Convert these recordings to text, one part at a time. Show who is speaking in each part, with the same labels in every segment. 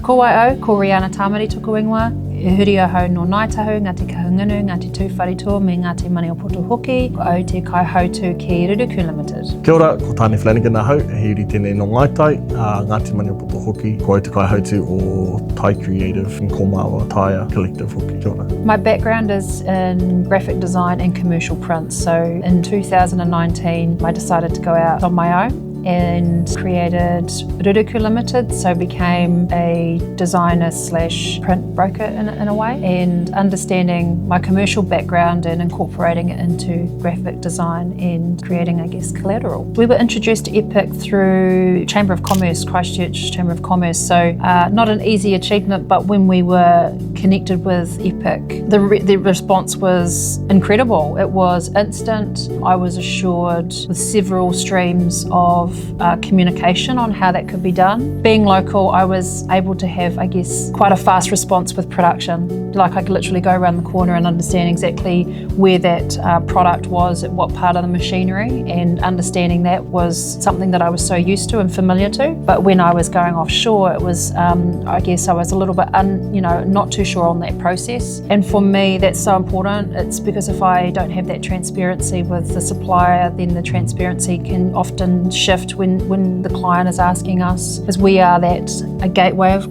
Speaker 1: Ko wai au, ko Riana tamari tuku ingoa, e huri ahau no Ngāi Tahu, Ngāti Kahungunu, Ngāti Tūwharetoa, me Ngāti Maniapoto Hoki, ko au te kaihautu ki Ruruku Limited.
Speaker 2: Kia ora, ko Taane Flanagan ahau, he iri tēnei no Ngaitai, Ngāti Maniapoto Hoki, ko au te kaihautu o Tai Creative and Komawa Taia Collective Hoki. Kia ora.
Speaker 1: My background is in graphic design and commercial prints. So in 2019, I decided to go out on my own and created Ruruku Limited, so became a designer slash print broker in a way, and understanding my commercial background and incorporating it into graphic design and creating, I guess, collateral. We were introduced to Epic through Chamber of Commerce, Christchurch Chamber of Commerce, so not an easy achievement, but when we were connected with Epic, the response was incredible. It was instant. I was assured with several streams of communication on how that could be done. Being local, I was able to have, I guess, quite a fast response with production. Like I could literally go around the corner and understand exactly where that product was, at what part of the machinery, and understanding that was something that I was so used to and familiar to. But when I was going offshore, it was, I guess I was a little bit, not too sure on that process. And for me, that's so important. It's because if I don't have that transparency with the supplier, then the transparency can often shift when the client is asking us, because we are a gateway of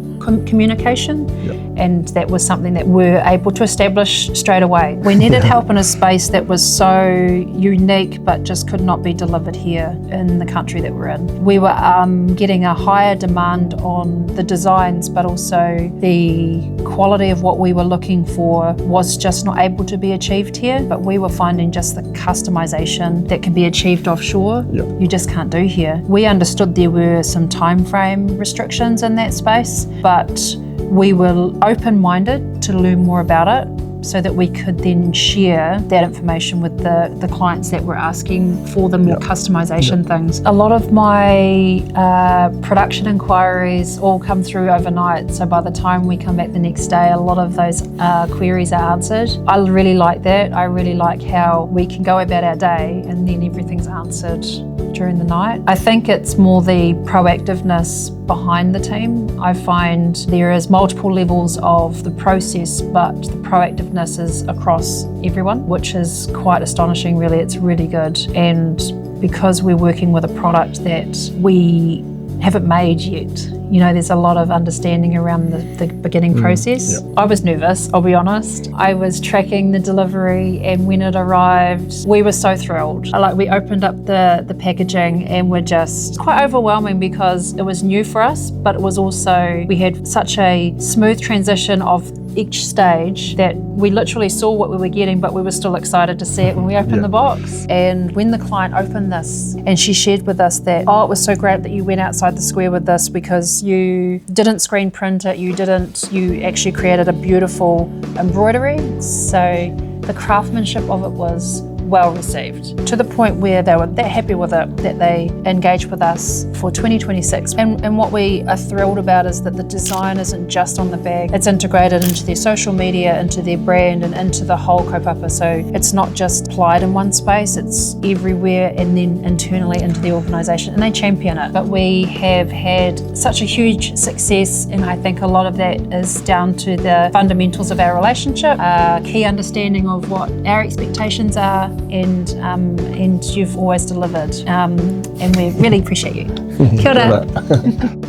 Speaker 1: communication.
Speaker 2: Yep.
Speaker 1: And that was something that we're able to establish straight away. We needed help in a space that was so unique but just could not be delivered here in the country that we're in. We were getting a higher demand on the designs, but also the quality of what we were looking for was just not able to be achieved here, but we were finding just the customization that can be achieved offshore, you just can't do here. We understood there were some time frame restrictions in that space, but we were open-minded to learn more about it so that we could then share that information with the clients that were asking for the more customization things. A lot of my production inquiries all come through overnight, so by the time we come back the next day, a lot of those queries are answered. I really like that. I really like how we can go about our day and then everything's answered during the night. I think it's more the proactiveness behind the team. I find there is multiple levels of the process, but the proactiveness is across everyone, which is quite astonishing, really. It's really good. And because we're working with a product that we haven't made yet, there's a lot of understanding around the beginning process. I was nervous, I'll be honest. I was tracking the delivery, and when it arrived, we were so thrilled. We opened up the packaging and were just quite overwhelming because it was new for us, but it was also, we had such a smooth transition of each stage that we literally saw what we were getting, but we were still excited to see it when we opened the box. And when the client opened this and she shared with us that, it was so great that you went outside the square with this because you didn't screen print it, you actually created a beautiful embroidery. So the craftsmanship of it was well received, to the point where they were that happy with it that they engaged with us for 2026. And what we are thrilled about is that the design isn't just on the bag, it's integrated into their social media, into their brand, and into the whole kaupapa. So it's not just applied in one space, it's everywhere and then internally into the organisation, and they champion it. But we have had such a huge success, and I think a lot of that is down to the fundamentals of our relationship, key understanding of what our expectations are, and you've always delivered, and we really appreciate you. Kia ora.